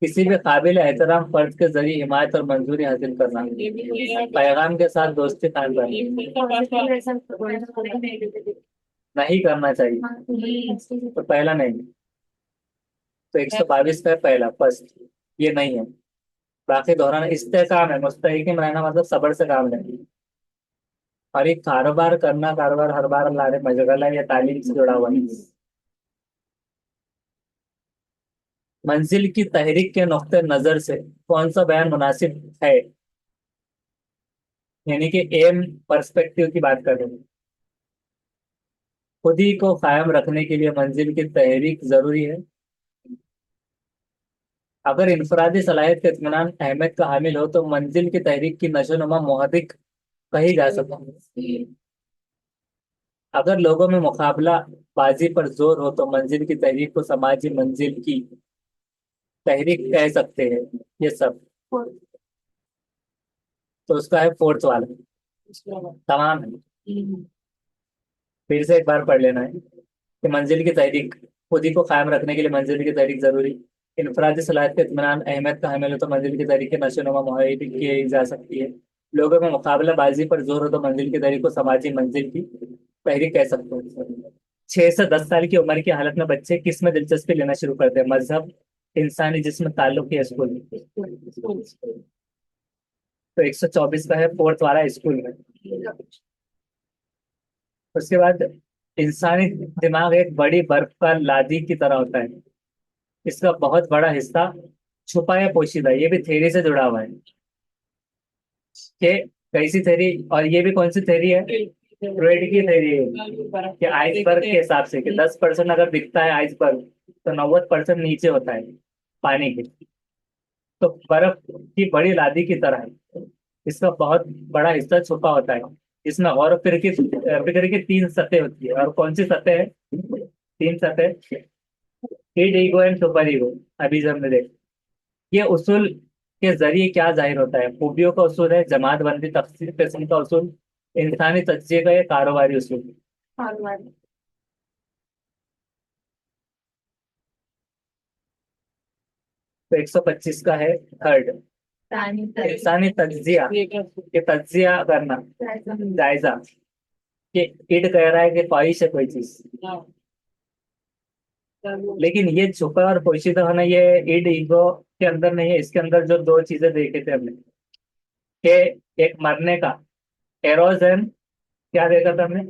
किसी भी काबिल एहतराम फर्द के जरिए हिमायत और मंजूरी हासिल करना, पैगाम के साथ दोस्ती कायम करना। नहीं करना चाहिए तो पहला नहीं। तो 122 का है पहला, फर्स्ट, ये नहीं है। बाकी दोहराना, इस्तेकाम है, मुस्तहिकीम रहना मतलब सब्र से काम लेना। और एक कारोबार करना, कारोबार हर बार लाने मशगला या तालीम से जुड़ा हुआ है। मंजिल की तहरीक के नुक्ते नजर से कौन सा बयान मुनासिब है? यानी कि एम पर्सपेक्टिव की बात कर रहे हैं। खुद ही को कायम रखने के लिए मंजिल की तहरीक जरूरी है। अगर इनफरादी सलाहियत का इत्मीनान अहमियत का हामिल हो तो मंजिल की तहरीक की नशोनुमा मुहर्रिक कही जा सकती है। अगर लोगों में मुकाबला बाजी पर जोर हो तो मंजिल की तहरीक को समाजी मंजिल की तहरीक कह सकते हैं। ये सब तो उसका है फोर्थ वाला, तमाम है। फिर से एक बार पढ़ लेना है कि मंजिल की तहरीक, खुद ही को कायम रखने के लिए मंजिल की तहरीक जरूरी। इनफरादी सलाहियत के इत्मीनान अहमियत का हामिल हो तो मंजिल की तहरीक के नशोनुमा मुहैया की जा सकती है। लोगों में मुकाबला बाजी पर जोर हो तो मंजिल की तहरीक को समाजी मंजिल की तहरीक कह सकते हैं। 6 से 10 साल की उम्र की हालत में बच्चे किस में दिलचस्पी लेना शुरू करते हैं? मजहब, इंसानी जिस्म, ताल्लुक या स्कूल? तो 124 का है फोर्थ वाला, स्कूल में। उसके बाद, इंसानी दिमाग एक बड़ी बर्फ का लादी की तरह होता है। इसका बहुत बड़ा हिस्सा छुपा या पोशीदा है। ये भी थ्योरी से जुड़ा हुआ है कि कैसी थ्योरी, और ये भी कौन सी थ्योरी है? फ्रॉइड की थ्योरी है कि आइसबर्ग के हिसाब से कि 10% अगर दिखता है आइसबर्ग, तो 90% नीचे होता है पानी के। तो बर्फ की बड़ी लादी की तरह है, इसका बहुत बड़ा हिस्सा छुपा होता है। इसमें और फिक्र की 3 सतह होती है। और कौन सी सतह है? 3 सतह, id ego and super ego. अभी जब हमने देख, ये उसूल के जरिए क्या जाहिर होता है? खूबियों का उसूल है, जमात बंदी, तफसील किस्म का उसूल, इंसानी तज्जिए का, या कारोबारी उसूल? तो 125 का है थर्ड, इंसानी तज्जिया। ये तज्जिया करना, जायजा, कि इड कह रहा है कि ख्वाहिश है कोई चीज, लेकिन ये छुपा और पोशीदा होना, ये इड ईगो के अंदर नहीं है। इसके अंदर जो दो चीजें देखे थे हमने, कि एक मरने का एरोजन, क्या देखा था हमने?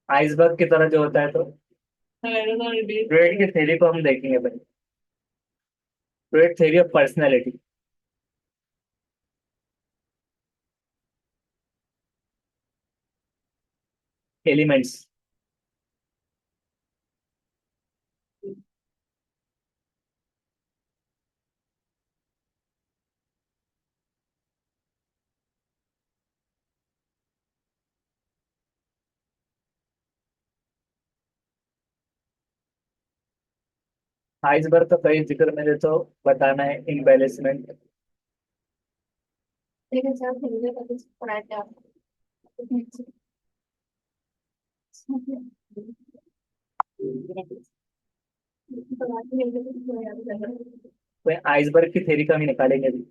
आइसबर्ग की तरह जो होता है। तो फ्रॉइड की थ्योरी को हम देखेंगे भाई, Freud theory of personality, elements. Iceberg का कई जिक्र मेरे तो बताना है, इम्बेलिसमेंट, लेकिन सर हिंदी का कुछ पढ़ाया क्या तो आइसबर्ग की थ्योरी का भी निकालेंगे अभी।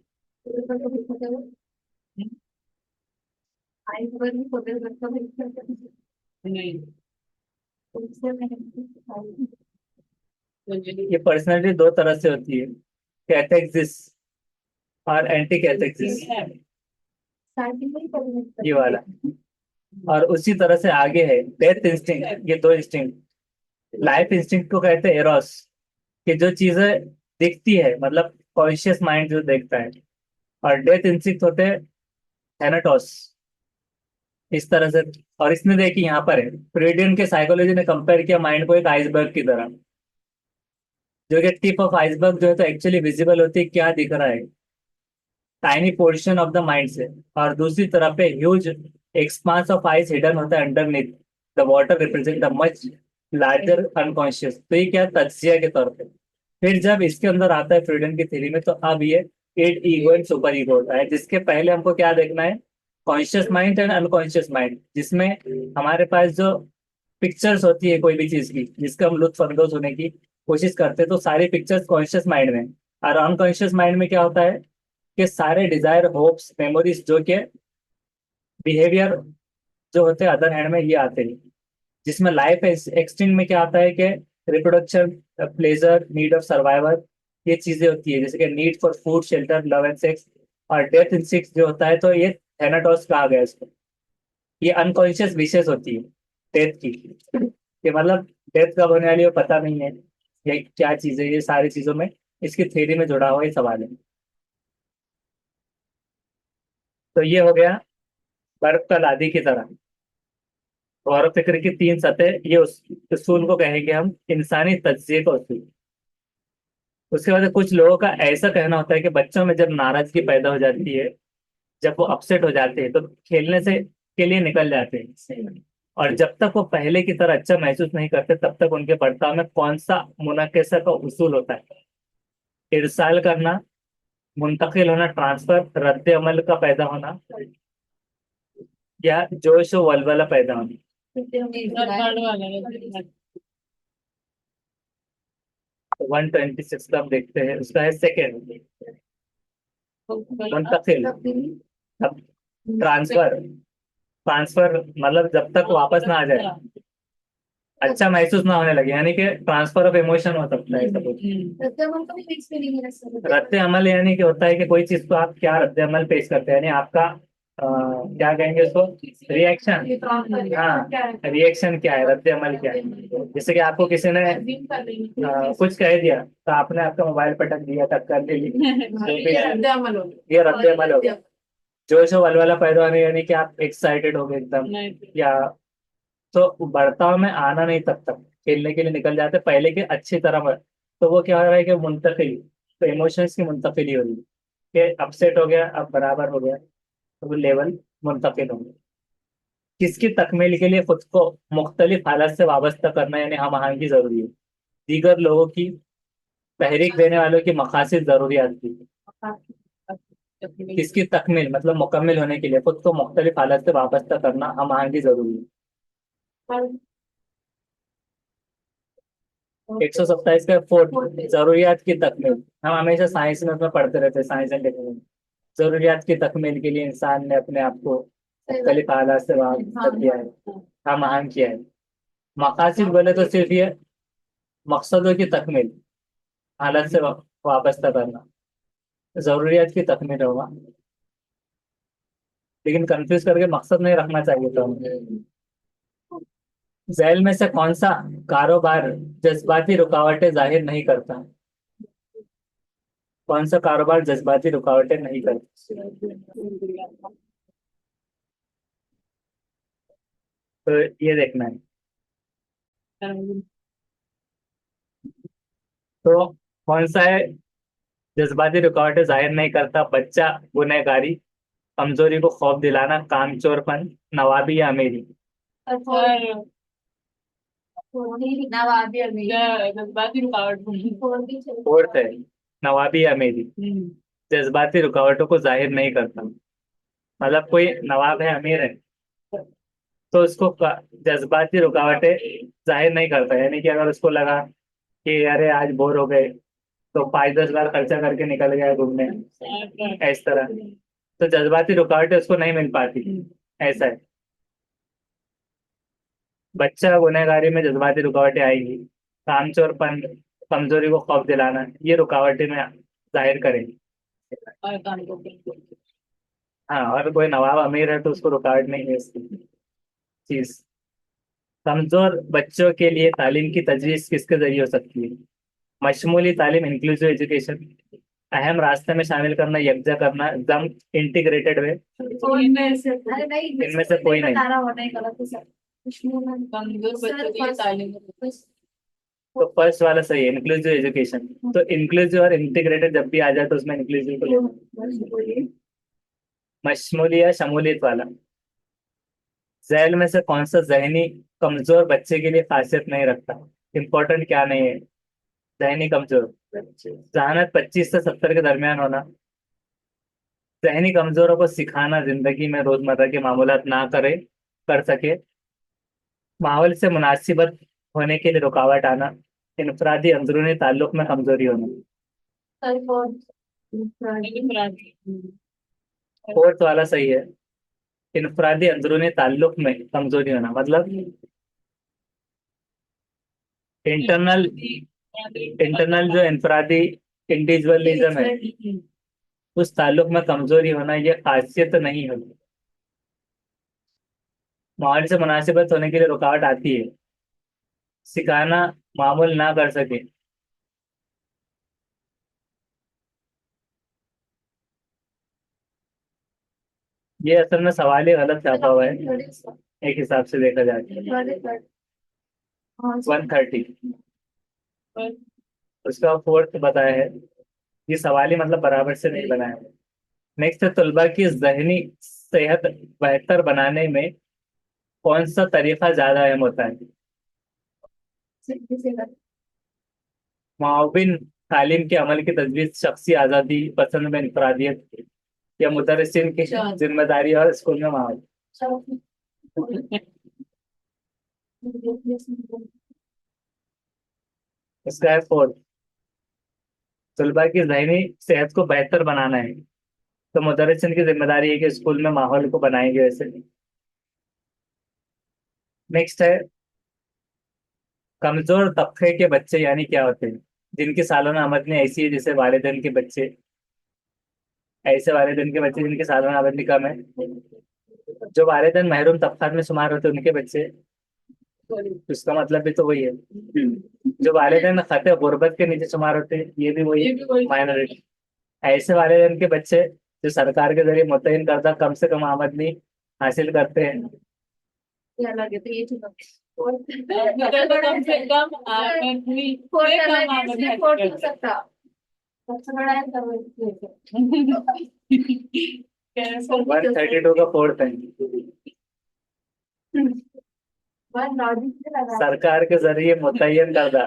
ये पर्सनैलिटी दो तरह से होती है, कैथेक्सिस और एंटी कैथेक्सिस, ये वाला। और उसी तरह से आगे है डेथ इंस्टिंक्ट। ये दो इंस्टिंक्ट, लाइफ इंस्टिंक्ट को कहते हैं एरोस, कि जो चीजें दिखती है, मतलब कॉन्शियस माइंड जो देखता है। और डेथ इंस्टिंक्ट होते हैं थैनाटोस, इस तरह से। और इसने देखी यहाँ पर है, फ्रीडियन के साइकोलॉजी ने कंपेयर किया माइंड को एक आइसबर्ग की तरह, जो कि टिप ऑफ आइसबर्ग जो है तो एक्चुअली विजिबल होती है, क्या दिख रहा है, tiny portion of the mind से। और दूसरी तरफ पे huge expanse of ice hidden होता है underneath the water, represent the much larger unconscious. तो ये क्या तज्जिया के तौर पे। फिर जब इसके अंदर आता है फ्रीडन की थ्योरी में, तो अब ये end ego and super ego होता है, जिसके पहले हमको क्या देखना है, conscious mind and unconscious mind, जिसमें हमारे पास जो पिक्चर्स होती है कोई भी चीज की, जिसका हम लुत्फ अंदोज होने की कोशिश करते हैं, तो सारी पिक्चर्स कॉन्शियस माइंड में। और अनकॉन्शियस माइंड में क्या होता है कि सारे डिजायर, होप्स, मेमोरीज जो कि बिहेवियर जो होते हैं अदर हैंड में, ये आते हैं। जिसमें लाइफ एक्सटेंड में क्या आता है कि reproduction, pleasure, need of survival, ये चीजें होती है, जैसे कि need for food, shelter, love and sex. और डेथ इन सिक्स जो होता है, तो ये थैनाटोस कहा गया है इसको। ये अनकॉन्शियस विशेष होती है डेथ की, कि मतलब डेथ कब होने वाली है वो पता नहीं है, ये क्या चीज है, ये सारी चीजों में इसकी थ्योरी में जुड़ा हुआ ये सवाल है। तो ये हो गया बर्फ का लादी की तरह। गौर फिक्र की तीन सतह, ये उस उसूल को कहेंगे हम इंसानी तज्जिए का उसूल। उसके बाद कुछ लोगों का ऐसा कहना होता है कि बच्चों में जब नाराजगी पैदा हो जाती है, जब वो अपसेट हो जाते हैं, तो खेलने से के लिए निकल जाते हैं। और जब तक वो पहले की तरह अच्छा महसूस नहीं करते, तब तक उनके बर्ताव में कौन सा मुनाकिसा का उसूल होता है, इरसाल करना, मुंतकिल होना, ट्रांसफर, रद्द अमल का पैदा होना, या जोश व वलवला पैदा होना। 126 का हम देखते हैं, उसका है सेकेंड, मुंतकिल। अब ट्रांसफर, ट्रांसफर मतलब जब तक वापस ना आ जाए, अच्छा महसूस ना होने लगे, यानी कि ट्रांसफर ऑफ इमोशन हो सकता है सब कुछ। रद्द अमल यानी कि होता है कि कोई चीज को आप क्या रद्द अमल पेश करते हैं, यानी आपका क्या कहेंगे उसको, रिएक्शन। हाँ, रिएक्शन क्या है, रद्द अमल क्या है। जैसे कि आपको किसी ने कुछ कह दिया, तो आपने आपका मोबाइल पटक दिया, टक्कर ले ली, ये रद्द अमल हो गया। जोश और वलवला पैदा होने यानी कि आप एक्साइटेड हो गए एकदम, या तो बर्ताव में आना नहीं, तब तक खेलने के लिए निकल जाते पहले के अच्छी तरह तो वो क्या हो रहा है कि मुंतकिल, तो इमोशंस की मुंतकिली हो रही है, कि अपसेट हो गया, अब बराबर हो गया, तो वो लेवल मुंतकिल हो गया। किसकी तकमील के लिए खुद को मुख्तलिफ हालत से वाबस्ता करना, यानी हम आहंगी जरूरी है, दीगर लोगों की, तहरीक देने वालों की मकासद जरूरियात की। किसकी तकमील मतलब मुकम्मल होने के लिए खुद को मुख्तलिफ हालत से वाबस्ता करना, हम आहंगी जरूरी है। 127 का फोर्थ, जरूरियात की तकमील। हम हमेशा साइंस में उसमें पढ़ते रहते हैं, साइंस एंड टेक्नोलॉजी। जरूरियात की तकमील के लिए इंसान ने अपने आप को मुख्तलिफ हालात से वाबस्ता किया है, हम आहंग किया है। मकासद बोले तो सिर्फ ये मकसदों की तकमील, हालत से वाबस्ता करना, जरूरियात की तकमील होगा। लेकिन कंफ्यूज करके मकसद नहीं रखना चाहिए था हमें। झैल में से कौन सा कारोबार जज्बाती रुकावटें जाहिर नहीं करता, कौन सा कारोबार जज्बाती रुकावटें नहीं करता। तो ये देखना है। तो कौन सा है जज्बाती रुकावटें जाहिर नहीं करता, बच्चा, गुनहगारी, कमजोरी को खौफ दिलाना, कामचोरपन, नवाबी या अमीरी। फोर्थ है नवाबी या अमीरी, जज्बाती रुकावटों को जाहिर नहीं करता। मतलब कोई नवाब है, अमीर है, तो उसको जज्बाती रुकावटें जाहिर नहीं करता, यानी कि अगर उसको लगा कि अरे आज बोर हो गए तो 5-10 बार खर्चा करके निकल गया घूमने, इस तरह, तो जज्बाती रुकावटें उसको नहीं मिल पाती, ऐसा है। बच्चा गुनहगारी में जज्बाती रुकावटें आएगी, कामचोरपन, कमजोरी को खौफ दिलाना, ये रुकावटें में जाहिर करेंगे। हाँ, और कोई नवाब अमीर है तो उसको रुकावट नहीं है इसकी चीज। कमजोर बच्चों के लिए तालीम की तजवीज किसके जरिए हो सकती है? मशमूली तालीम, इंक्लूसिव एजुकेशन, अहम रास्ते में शामिल करना, यकजा करना, एकदम इंटीग्रेटेड वे, और इनमें से अरे नहीं इनमें से कोई नहीं। बता रहा होना ही गलत है सर। कमजोर बच्चों के लिए तालीम। तो फर्स्ट वाला सही है, इंक्लूसिव एजुकेशन। तो इंक्लूसिव और इंटीग्रेटेड जब भी आ जाए तो उसमें इंक्लूसिव को ले। मशमूलियत, शमूलियत वाला, जैल में से कौन सा जहनी कमजोर बच्चे के लिए खासियत नहीं रखता? इंपॉर्टेंट क्या नहीं है? जहनी कमजोर, जहानत 25 से 70 के दरमियान होना, जहनी कमजोरों को सिखाना जिंदगी में रोजमर्रा के मामूलात ना करे, कर सके, माहौल से मुनासिबत होने के लिए रुकावट आना, इनफरादी अंदरूनी ताल्लुक में कमजोरी होना। फोर्थ वाला सही है, इनफरादी अंदरूनी ताल्लुक में कमजोरी होना, मतलब इंटरनल, इंटरनल जो इनफरादी इंडिविजुअलिज्म है, उस ताल्लुक में कमजोरी होना, ये खासियत नहीं होती। माहौल से मुनासिबत होने के लिए रुकावट आती है, सिखाना मामूल ना कर सके, ये असल में सवाल ही गलत छापा हुआ है एक हिसाब से देखा जाए। 130, उसका फोर्थ बताया है, ये सवाल ही मतलब बराबर से नहीं बनाया है। नेक्स्ट है, तलबा की जहनी सेहत बेहतर बनाने में कौन सा तरीका ज्यादा अहम होता है? मुआविन तालीम के अमल की तजवीज, शख्सी आज़ादी, पसंद में इनफरादियत, या मुदर्रिसिन की जिम्मेदारी और स्कूल में माहौल। इसका है फोर्थ, तलबा की जहनी सेहत को बेहतर बनाना है, तो मुदर्रिसिन की जिम्मेदारी है कि स्कूल में माहौल को बनाएंगे वैसे। नेक्स्ट है, कमजोर तबके के बच्चे यानी क्या होते हैं? जिनकी सालाना आमदनी ऐसी है जैसे वालिदैन के बच्चे, ऐसे वालिदैन के बच्चे जिनकी सालाना आमदनी कम है, जो वालिदैन महरूम तबकात में शुमार होते हैं उनके बच्चे, उसका मतलब भी तो वही है। जो वालिदैन खते गुर्बत के नीचे शुमार होते हैं, ये भी वही है, माइनॉरिटी। ऐसे वालिदैन के बच्चे जो सरकार के जरिए मुतयन करदा कम से कम आमदनी हासिल करते हैं, क्या लगे तो ये चुनो अगर तो कम से कम आमदनी से कम आमदनी है। फोर्थ हो सकता सबसे बड़ा है तब 132 का फोर्थ है, लॉजिक से लगा सरकार के जरिए मुतयन करदा,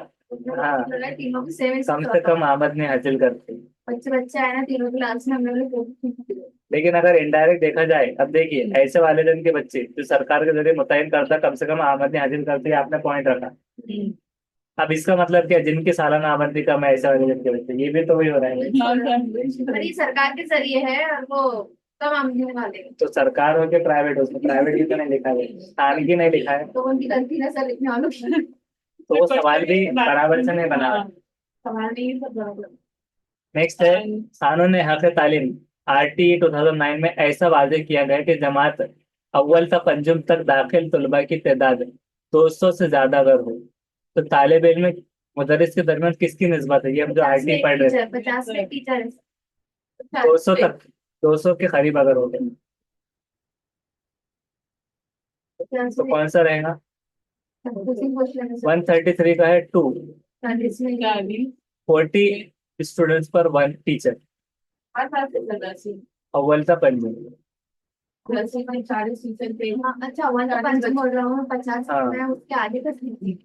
हाँ, तीनों की सेम कम से कम आमदनी हासिल करते हैं। बच्चे बच्चे आए ना तीनों क्लास में हम लोग लेकिन अगर इनडायरेक्ट देखा जाए, अब देखिए ऐसे वालिदैन के बच्चे जो सरकार के जरिए मुतयन करदा कम से कम आमदनी हासिल करते हैं, आपने पॉइंट रखा। अब इसका मतलब क्या, जिनकी सालाना आमदनी कम है ऐसे वालिदैन के बच्चे, ये भी तो वही हो रहा है। पर ये सरकार के जरिए है और वो कम आमदनी वाले हैं। तो सरकार हो के प्राइवेट, उसमें प्राइवेट भी तो नहीं लिखा है, खानगी नहीं लिखा है, तो उनकी गलती ना सर लिखने वालों की तो वो सवाल भी बराबर से नहीं बना। सवाल नहीं सब बराबर नेक्स्ट है, कानून हक तालीम RTE 2009 में ऐसा वाजे किया गया कि जमात अव्वल से पंजुम तक दाखिल तलबा की तादाद 200 से ज्यादा अगर हो तो तालिब इल्म मुदरिस के दरमियान किसकी निस्बत है? ये हम जो RTE पढ़ रहे थे, 50 में टीचर 200 तक, 200 के करीब अगर हो गए तो कौन सा रहेगा? 133 का है 2, 40 स्टूडेंट्स पर 1 टीचर, अव्वल था पंजुम। अच्छा वन पंचम बोल रहा हूँ 50 मैं उसके आगे तक नहीं।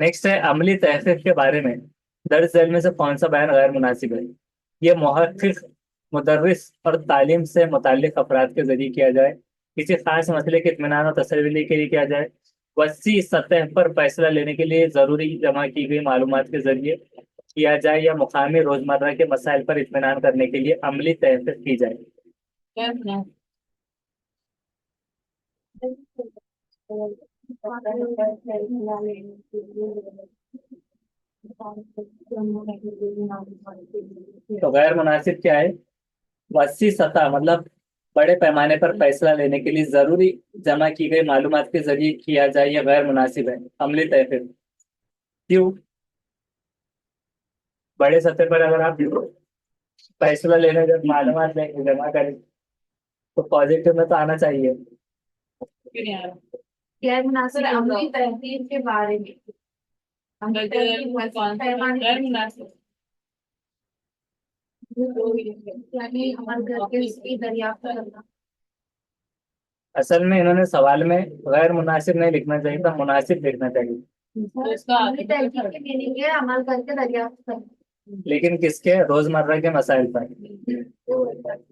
नेक्स्ट है, अमली तहकीक के बारे में दर्ज झेल में से कौन सा बयान गैर मुनासिब है? ये मुहक्किक मुदर्रिस और तालीम से मुताल्लिक अफराद के जरिए किया जाए, किसी खास मसले के इत्मीनान और तसल्ली के लिए किया जाए, वसी सतह पर फैसला लेने के लिए जरूरी जमा की गई मालूमात के जरिए किया जाए, या मुकामी रोजमर्रा के मसाइल पर इत्मीनान करने के लिए अमली तहकीक की जाए। गैर मुनासिब तो गैर मुनासिब क्या है? वसी सतह मतलब बड़े पैमाने पर फैसला लेने के लिए जरूरी जमा की गई मालूमात के जरिए किया जाए, या गैर मुनासिब है अमली तहकीक। क्यों? बड़े सतह पर अगर आप फैसला लेने जब मालूमात जमा करें तो पॉजिटिव में तो आना चाहिए। क्यों नहीं आ रहा? गैर मुनासिब अमली तहकीक के बारे में अमली तहकीक वैसे पैमाने गैर मुनासिब यानी अमल करके इसकी दरियाफ्त करना। असल में इन्होंने सवाल में गैर मुनासिब नहीं लिखना चाहिए था, मुनासिब लिखना चाहिए। तो इसका अमली तहकीक की मीनिंग है अमल करके दरियाफ्त करना। लेकिन किसके? रोजमर्रा के मसाइल पर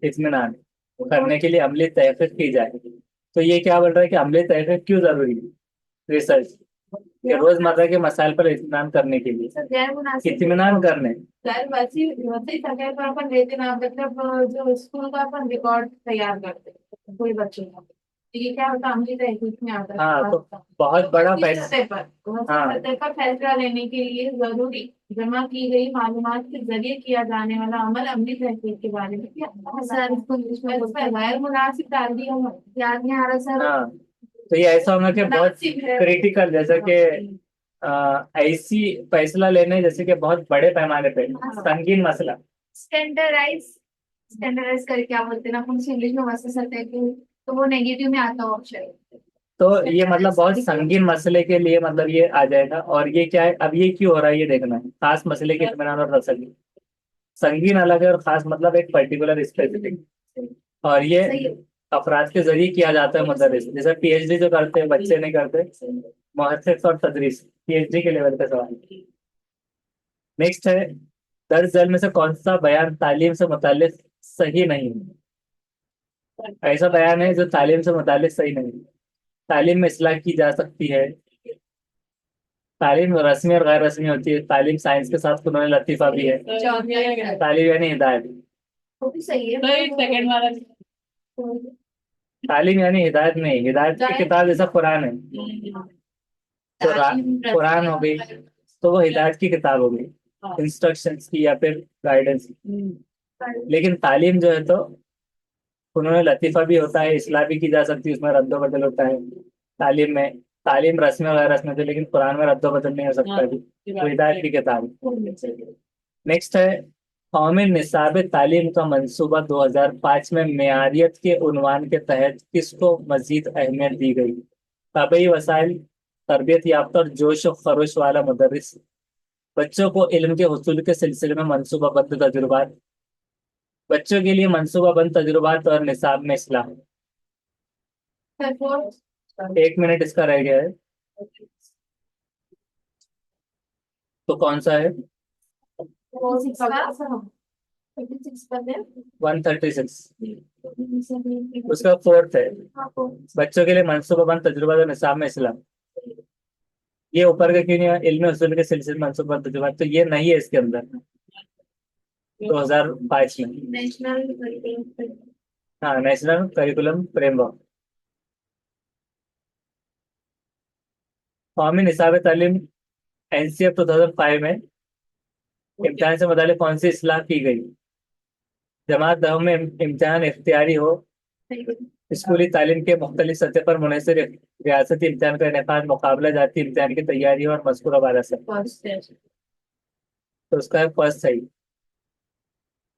इत्मीनान करने के लिए अमली तहकीक की जाए। तो ये क्या बोल रहा है कि अमली तहकीक क्यों जरूरी है? रिसर्च कि रोजमर्रा के मसाइल पर इत्मीनान करने के लिए, गैर मुनासिब इत्मीनान करने। सर वैसी वैसी जगह पर अपन लेते ना, मतलब जो स्कूल का अपन रिकॉर्ड तैयार करते हैं कोई बच्चे का, तो ये क्या होता है अमली तहकीक में आता है। हाँ, तो बहुत बड़ा इस फैसला। सतह पर हाँ। सतह पर फैसला लेने के लिए जरूरी जमा की गई मालूमात के जरिए किया जाने वाला अमल अमली तहकीक के बारे में सर इसको इंग्लिश में बोलते हैं गैर मुनासिब डाल दिया हम याद नहीं आ रहा सर। हाँ, तो ये ऐसा होना कि बहुत मुनासिब है। क्रिटिकल, जैसे कि ऐसी फैसला लेने जैसे कि बहुत बड़े पैमाने पे संगीन मसला। स्टैंडर्डाइज स्टैंडर्डाइज करके क्या बोलते हैं ना अपन इंग्लिश में वैसे सकते हैं कि, तो वो नेगेटिव में आता है ऑप्शन। तो ये मतलब बहुत संगीन मसले के लिए मतलब ये आ जाएगा। और ये क्या है, अब ये क्यों हो रहा है ये देखना है। खास मसले के इत्मीनान और तसल्ली, संगीन अलग है और खास मतलब एक पर्टिकुलर स्पेसिफिक। और ये अफराद के जरिए किया जाता है मदरस, जैसे पीएचडी जो करते हैं बच्चे नहीं करते, मुहद्दिस और तदरीस पीएचडी के लेवल पे सवाल। नेक्स्ट है, दर्ज झेल में से कौन सा बयान तालीम से मुताल्लिक सही नहीं है? ऐसा बयान है जो तालीम से मुताल्लिक सही नहीं है। तालीम में इस्लाह की जा सकती है, तालीम रस्मी और गैर रस्मी होती है, तालीम साइंस के साथ फनून लतीफ़ा भी है, तालीम यानी हिदायत। वो भी सही है। तो एक सेकंड वाला तालीम यानी हिदायत नहीं, हिदायत की किताब जैसा कुरान है, तो कुरान हो गई तो वो हिदायत की किताब हो गई, इंस्ट्रक्शंस की या फिर गाइडेंस की। लेकिन तालीम जो है तो फनून लतीफ़ा भी होता है, इस्लाह भी की जा सकती है, उसमें रद्द बदल होता है तालीम में। तालीम रस्म और गैर रस्म होती है, लेकिन कुरान में रद्द बदल नहीं हो सकता अभी, तो हिदायत की किताब है। नेक्स्ट है, कौमी निसाब तालीम का मंसूबा 2005 में मेयारियत के उन्वान के तहत किसको मजीद अहमियत दी गई? तबई वसाइल, तरबियत याफ्ता और जोश और खरोश वाला मुदर्रिस, बच्चों को इल्म के हुसूल के सिलसिले में मंसूबाबंद तजुर्बात, बच्चों के लिए मंसूबाबंद तजुर्बात और निसाब में इस्लाह। 1 मिनट इसका रह गया है, तो कौन सा है? 136, उसका फोर्थ है, बच्चों के लिए मंसूबाबंद तजुर्बा और निसाब में इस्लाम। ये ऊपर का क्यों नहीं है? इल्म उसूल के सिलसिले में मंसूबाबंद तजुर्बा, तो ये नहीं है इसके अंदर 2005 में। नेशनल हाँ, नेशनल करिकुलम फ्रेमवर्क। कौमी निसाब तालीम एनसीएफ 2005 में इम्तिहान से मुतालिक कौन सी इस्लाह की गई? जमात दहों में इम्तिहान इख्तियारी हो, स्कूली तालीम के मुख्तलिफ सतह पर मुनहसर रियासती इम्तिहान का इनेकाद, मुकाबला जाती इम्तिहान की तैयारी हो और मज़कूरा वाला सब। तो उसका है फर्स्ट सही।